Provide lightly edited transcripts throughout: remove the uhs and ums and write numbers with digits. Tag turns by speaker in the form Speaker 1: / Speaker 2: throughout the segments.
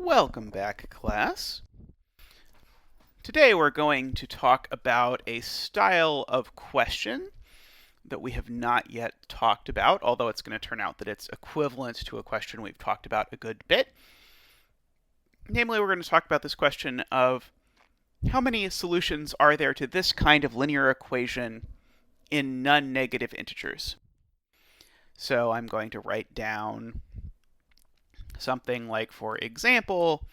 Speaker 1: Welcome back, class. Today we're going to talk about a style of question that we have not yet talked about, although it's going to turn out that it's equivalent to a question we've talked about a good bit. Namely, we're going to talk about this question of how many solutions are there to this kind of linear equation in non-negative integers. So I'm going to write down something like, for example,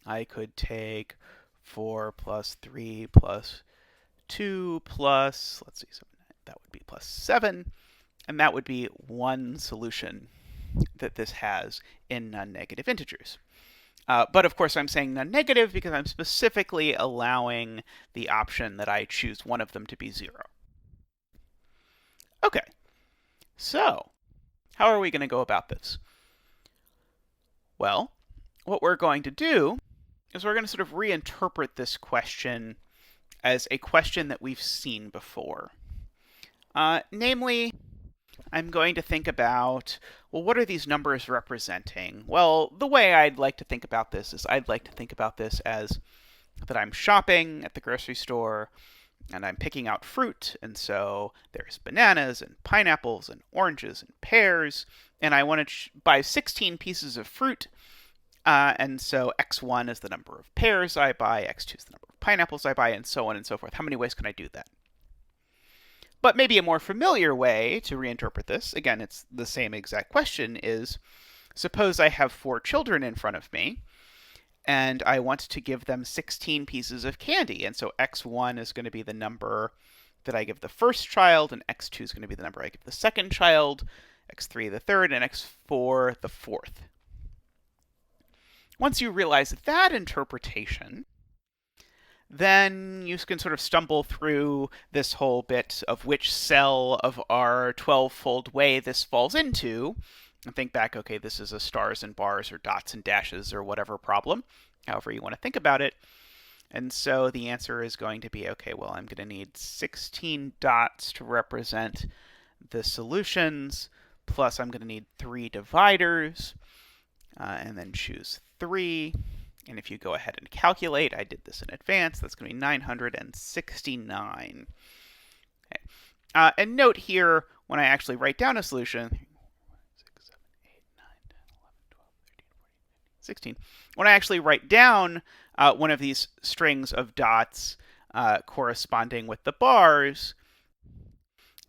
Speaker 1: I could take 4 plus 3 plus 2 plus, let's see, that would be plus 7, and that would be one solution that this has in non-negative integers. But of course I'm saying non-negative because I'm specifically allowing the option that I choose one of them to be 0. Okay, so how are we going to go about this? Well, what we're going to do is we're going to sort of reinterpret this question as a question that we've seen before. Namely, I'm going to think about, well, what are these numbers representing? Well, the way I'd like to think about this is I'd like to think about this as that I'm shopping at the grocery store and I'm picking out fruit, and so there's bananas and pineapples and oranges and pears, and I want to buy 16 pieces of fruit, and so x1 is the number of pears I buy, x2 is the number of pineapples I buy, and so on and so forth. How many ways can I do that? But maybe a more familiar way to reinterpret this, again, it's the same exact question, is suppose I have 4 children in front of me, and I want to give them 16 pieces of candy. And so x1 is going to be the number that I give the first child, and x2 is going to be the number I give the second child, x3 the third, and x4 the fourth. Once you realize that interpretation, then you can sort of stumble through this whole bit of which cell of our 12-fold way this falls into, and think back, okay, this is a stars and bars or dots and dashes or whatever problem, however you want to think about it. And so the answer is going to be, okay, well, I'm going to need 16 dots to represent the solutions, plus I'm going to need 3 dividers, and then choose 3. And if you go ahead and calculate, I did this in advance, that's going to be 969. Okay. And note here, when I actually write down a solution, 16. When I actually write down one of these strings of dots corresponding with the bars,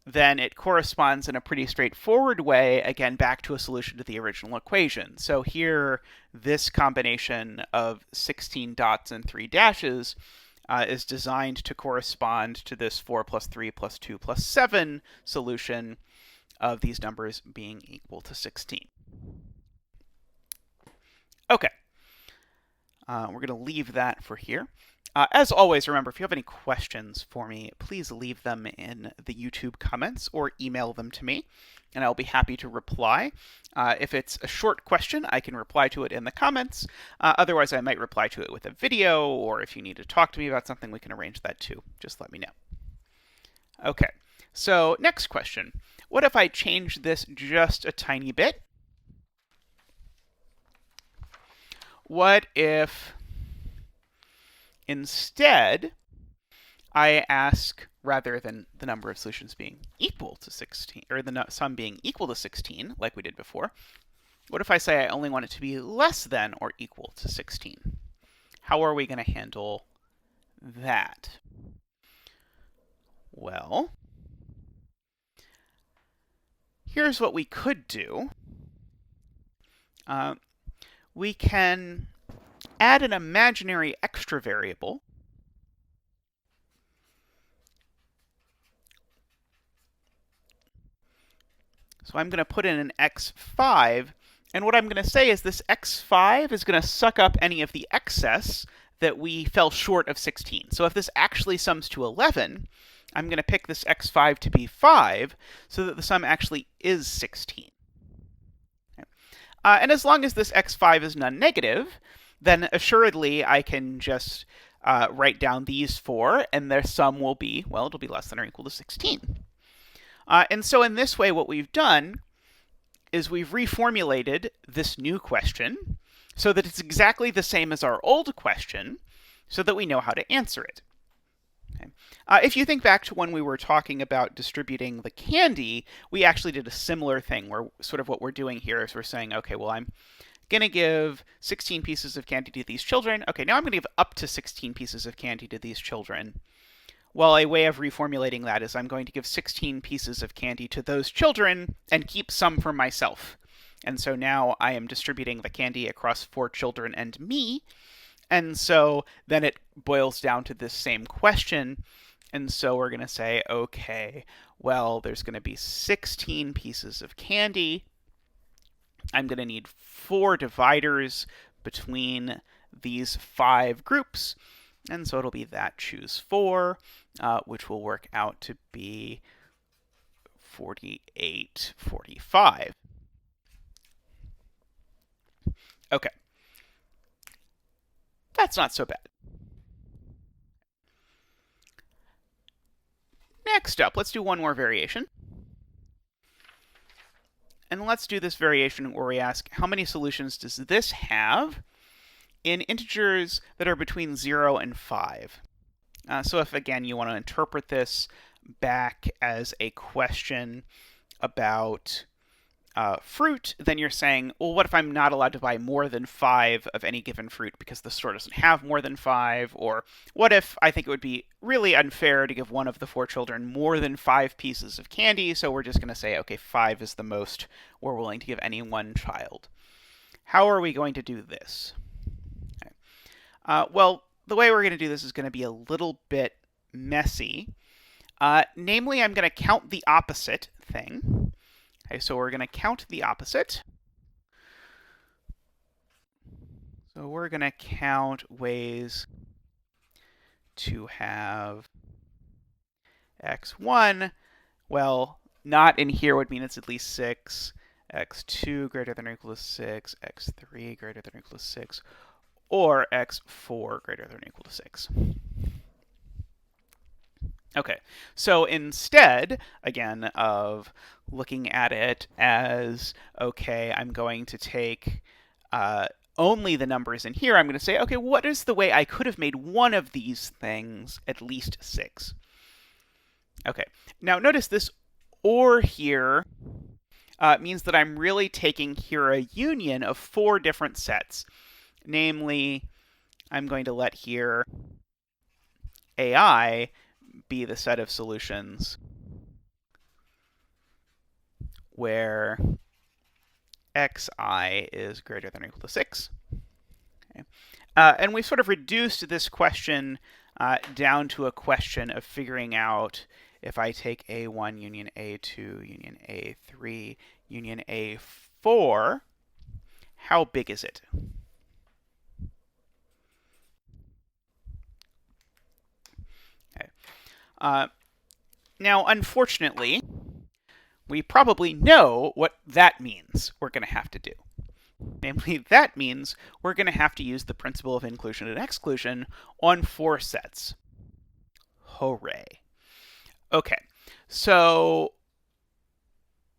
Speaker 1: then it corresponds in a pretty straightforward way, again, back to a solution to the original equation. So here, this combination of 16 dots and 3 dashes is designed to correspond to this 4 plus 3 plus 2 plus 7 solution of these numbers being equal to 16. Okay, we're going to leave that for here. As always, remember, if you have any questions for me, please leave them in the YouTube comments or email them to me, and I'll be happy to reply. If it's a short question, I can reply to it in the comments. Otherwise, I might reply to it with a video, or if you need to talk to me about something, we can arrange that too. Just let me know. Okay, so next question. What if I change this just a tiny bit? What if instead I ask, rather than the number of solutions being equal to 16, or the sum being equal to 16, like we did before, what if I say I only want it to be less than or equal to 16? How are we going to handle that? Well, here's what we could do. We can add an imaginary extra variable. So I'm going to put in an x5, and what I'm going to say is this x5 is going to suck up any of the excess that we fell short of 16. So if this actually sums to 11, I'm going to pick this x5 to be 5 so that the sum actually is 16. And as long as this x5 is non-negative, then assuredly I can just write down these 4, and their sum will be, well, it'll be less than or equal to 16. And so in this way, what we've done is we've reformulated this new question so that it's exactly the same as our old question, so that we know how to answer it. Okay. If you think back to when we were talking about distributing the candy, we actually did a similar thing where sort of what we're doing here is we're saying, okay, well, I'm going to give 16 pieces of candy to these children. Okay, now I'm going to give up to 16 pieces of candy to these children. Well, a way of reformulating that is I'm going to give 16 pieces of candy to those children and keep some for myself. And so now I am distributing the candy across 4 children and me. And so then it boils down to this same question. And so we're going to say, okay, well, there's going to be 16 pieces of candy. I'm going to need 4 dividers between these 5 groups. And so it'll be that choose 4, which will work out to be 48, 45. Okay. That's not so bad. Next up, let's do one more variation. And let's do this variation where we ask, how many solutions does this have in integers that are between 0 and 5? So if, again, you want to interpret this back as a question about fruit, then you're saying, well, what if I'm not allowed to buy more than 5 of any given fruit because the store doesn't have more than 5? Or what if I think it would be really unfair to give one of the 4 children more than 5 pieces of candy, so we're just going to say, okay, 5 is the most we're willing to give any one child. How are we going to do this? Okay. Well, the way we're going to do this is going to be a little bit messy. Namely, I'm going to count the opposite thing. Okay, so we're going to count the opposite. So we're going to count ways to have x1. Well, not in here would mean it's at least 6. x2 greater than or equal to 6. x3 greater than or equal to 6. Or x4 greater than or equal to 6. Okay, so instead, again, of looking at it as, okay, I'm going to take only the numbers in here, I'm going to say, okay, what is the way I could have made one of these things at least 6? Okay, now notice this or here means that I'm really taking here a union of 4 different sets. Namely, I'm going to let here AI be the set of solutions where xi is greater than or equal to 6. Okay. And we've sort of reduced this question down to a question of figuring out if I take A1 union A2 union A3 union A4, how big is it? Okay. Now, unfortunately, we probably know what that means we're going to have to do. Namely, that means we're going to have to use the principle of inclusion and exclusion on 4 sets. Hooray. Okay, so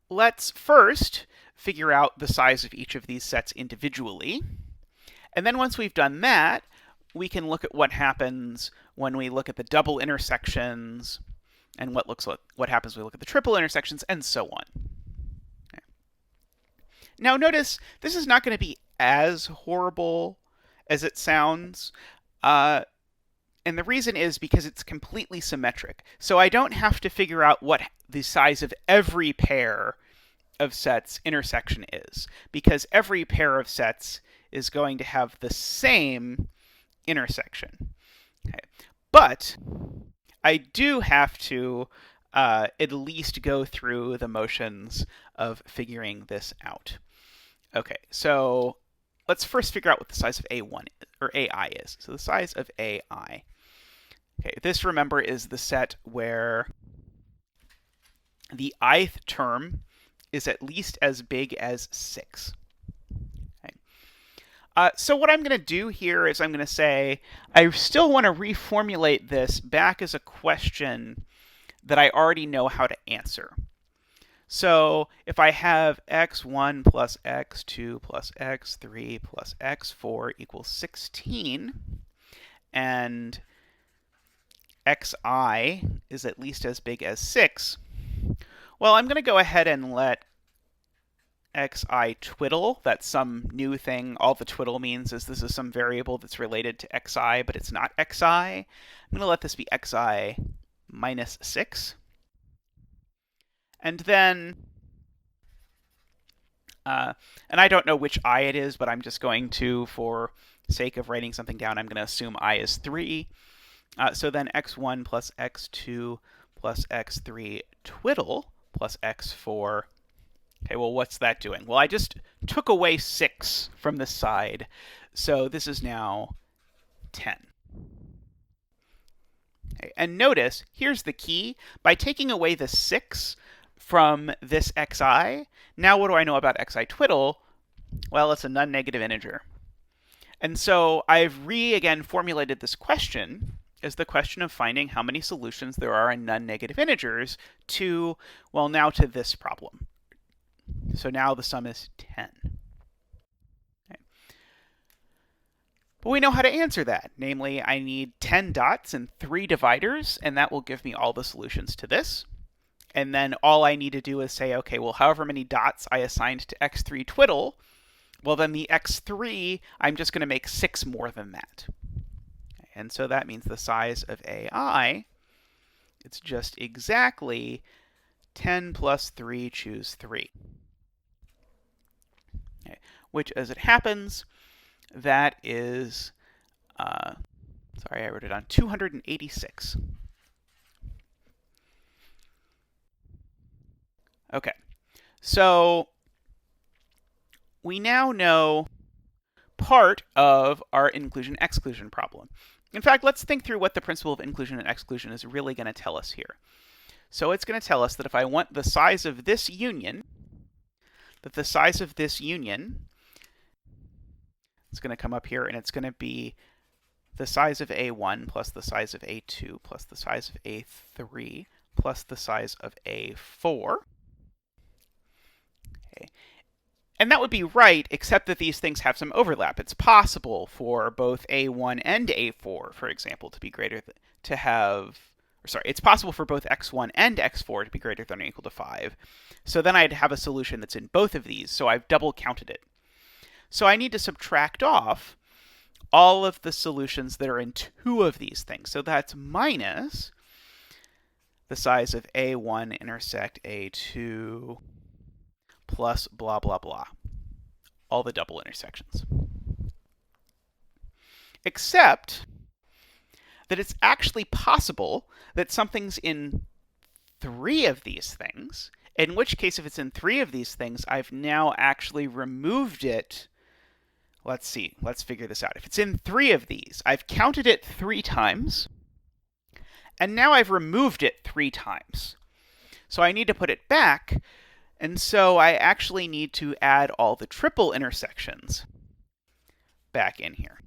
Speaker 1: let's first figure out the size of each of these sets individually. And then once we've done that, we can look at what happens when we look at the double intersections and what happens when we look at the triple intersections, and so on. Okay. Now notice, this is not going to be as horrible as it sounds. And the reason is because it's completely symmetric. So I don't have to figure out what the size of every pair of sets intersection is, because every pair of sets is going to have the same intersection. Okay. But I do have to at least go through the motions of figuring this out. Okay, so let's first figure out what the size of A1 or AI is. So the size of AI. Okay, this, remember, is the set where the ith term is at least as big as 6. So what I'm going to do here is I'm going to say, I still want to reformulate this back as a question that I already know how to answer. So if I have x1 plus x2 plus x3 plus x4 equals 16, and xi is at least as big as 6, well, I'm going to go ahead and let xi twiddle. That's some new thing. All the twiddle means is this is some variable that's related to xi, but it's not xi. I'm going to let this be xi minus 6. And then, and I don't know which I it is, but I'm just going to, for sake of writing something down, I'm going to assume I is 3. So then x1 plus x2 plus x3 twiddle plus x4. Okay, well, what's that doing? Well, I just took away 6 from this side, so this is now 10. Okay, and notice, here's the key. By taking away the 6 from this xi, now what do I know about xi twiddle? Well, it's a non-negative integer. And so I've again formulated this question as the question of finding how many solutions there are in non-negative integers to, well, now to this problem. So now the sum is 10. Okay. But we know how to answer that. Namely, I need 10 dots and 3 dividers, and that will give me all the solutions to this. And then all I need to do is say, okay, well, however many dots I assigned to x3 twiddle, well, then the x3, I'm just going to make 6 more than that. And so that means the size of AI, it's just exactly 10 plus 3, choose 3. Okay. Which, as it happens, that is, sorry, I wrote it on 286. Okay, so we now know part of our inclusion-exclusion problem. In fact, let's think through what the principle of inclusion and exclusion is really going to tell us here. So it's going to tell us that if I want the size of this union, that the size of this union is going to come up here, and it's going to be the size of A1 plus the size of A2 plus the size of A3 plus the size of A4. Okay. And that would be right, except that these things have some overlap. It's possible for both A1 and A4, for example, to be greater than, to have, or sorry, it's possible for both x1 and x4 to be greater than or equal to 5. So then I'd have a solution that's in both of these, so I've double counted it. So I need to subtract off all of the solutions that are in 2 of these things. So that's minus the size of A1 intersect A2 plus blah, blah, blah. All the double intersections. Except that it's actually possible that something's in 3 of these things, in which case if it's in 3 of these things, I've now actually removed it. Let's see, let's figure this out. If it's in 3 of these, I've counted it 3 times, and now I've removed it 3 times. So I need to put it back, and so I actually need to add all the triple intersections back in here.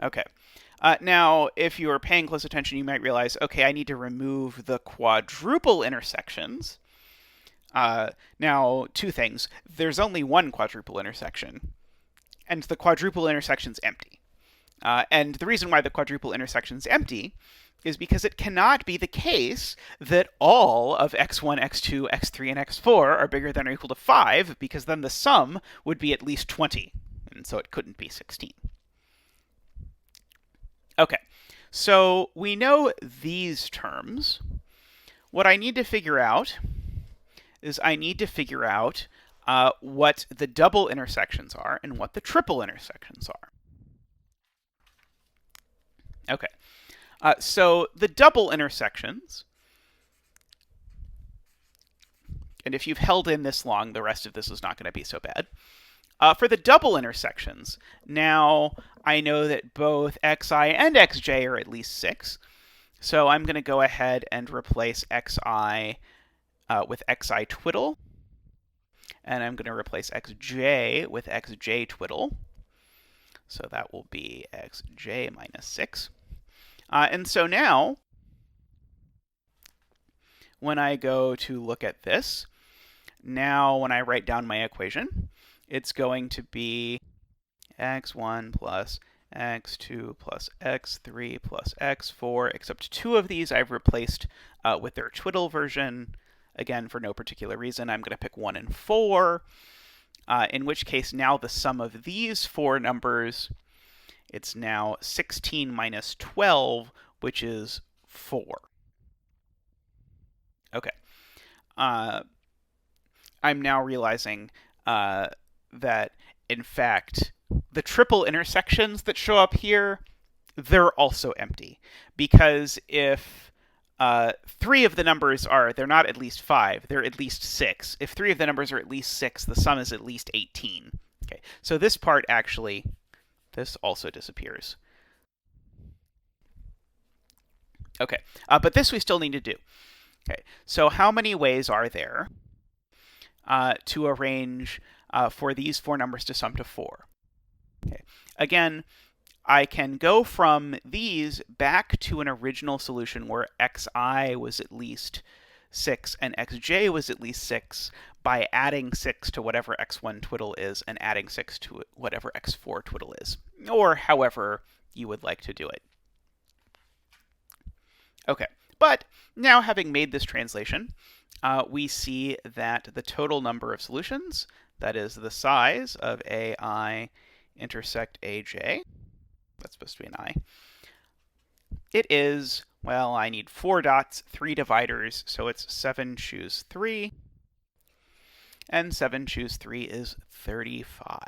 Speaker 1: Okay. Now, if you're paying close attention, you might realize, okay, I need to remove the quadruple intersections. Now, 2 things. There's only 1 quadruple intersection, and the quadruple intersection's empty. And the reason why the quadruple intersection's empty is because it cannot be the case that all of x1, x2, x3, and x4 are bigger than or equal to 5, because then the sum would be at least 20, and so it couldn't be 16. Okay, so we know these terms. What I need to figure out is I need to figure out what the double intersections are and what the triple intersections are. Okay, so the double intersections, and if you've held in this long, the rest of this is not going to be so bad. For the double intersections, now I know that both xi and xj are at least 6. So I'm going to go ahead and replace xi with xi twiddle. And I'm going to replace xj with xj twiddle. So that will be xj minus 6. And so now when I go to look at this, now when I write down my equation, it's going to be x1 plus x2 plus x3 plus x4, except two of these I've replaced with their twiddle version. Again, for no particular reason, I'm going to pick 1 and 4, in which case now the sum of these four numbers, it's now 16 minus 12, which is 4. Okay. I'm now realizing that, in fact, the triple intersections that show up here, they're also empty. Because if 3 of the numbers they're not at least 5, they're at least 6. If 3 of the numbers are at least 6, the sum is at least 18. Okay, so this part actually, this also disappears. Okay, but this we still need to do. Okay, so how many ways are there to arrange for these four numbers to sum to 4? Okay. Again, I can go from these back to an original solution where xi was at least 6 and xj was at least 6 by adding 6 to whatever x1 twiddle is and adding 6 to whatever x4 twiddle is, or however you would like to do it. Okay, but now having made this translation, we see that the total number of solutions, that is the size of ai intersect aj, that's supposed to be an I, it is, well, I need 4 dots, 3 dividers, so it's 7 choose 3, and 7 choose 3 is 35.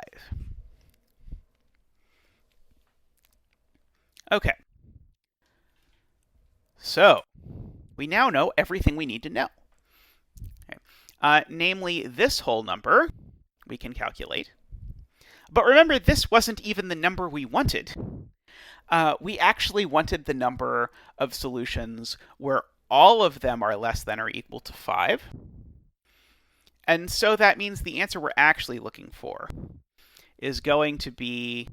Speaker 1: Okay. So, we now know everything we need to know. Okay. Namely, this whole number we can calculate. But remember, this wasn't even the number we wanted. We actually wanted the number of solutions where all of them are less than or equal to 5. And so that means the answer we're actually looking for is going to be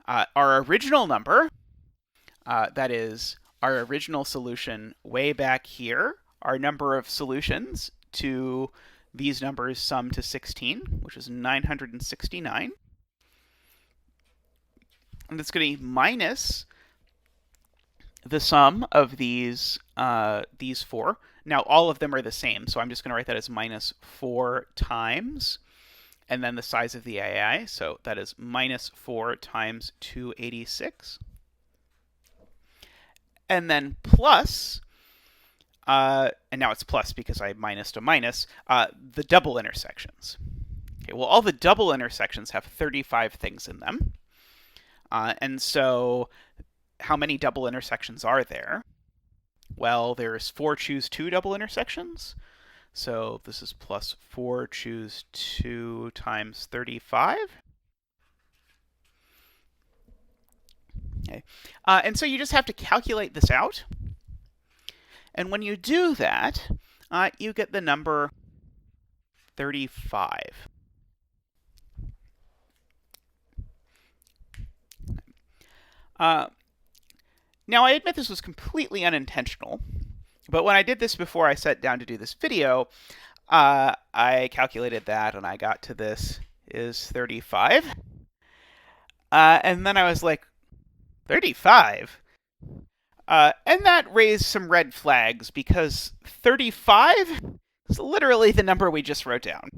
Speaker 1: our original number, that is, our original solution way back here, our number of solutions to these numbers sum to 16, which is 969. And that's going to be minus the sum of these 4. Now, all of them are the same, so I'm just going to write that as minus 4 times, and then the size of the AI, so that is minus 4 times 286. And then plus, and now it's plus because I minused a minus, the double intersections. Okay, well, all the double intersections have 35 things in them. And so how many double intersections are there? Well, there's 4 choose 2 double intersections. So this is plus 4 choose 2 times 35. Okay. And so you just have to calculate this out. And when you do that, you get the number 35. Now, I admit this was completely unintentional, but when I did this before I sat down to do this video, I calculated that, and I got to this is 35. And then I was like, 35? And that raised some red flags, because 35 is literally the number we just wrote down.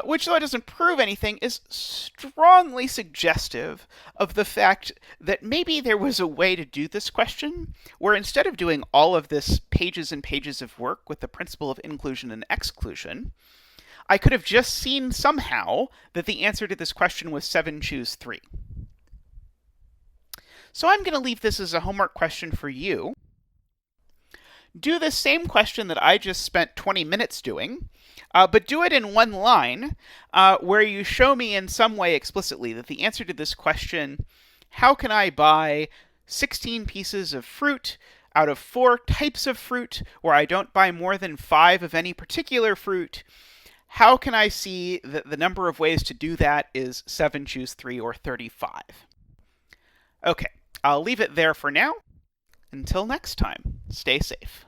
Speaker 1: Which, though it doesn't prove anything, is strongly suggestive of the fact that maybe there was a way to do this question where instead of doing all of this pages and pages of work with the principle of inclusion and exclusion, I could have just seen somehow that the answer to this question was 7 choose 3. So I'm going to leave this as a homework question for you. Do the same question that I just spent 20 minutes doing, but do it in one line, where you show me in some way explicitly that the answer to this question, how can I buy 16 pieces of fruit out of 4 types of fruit, where I don't buy more than 5 of any particular fruit, how can I see that the number of ways to do that is 7 choose 3 or 35? Okay, I'll leave it there for now. Until next time, stay safe.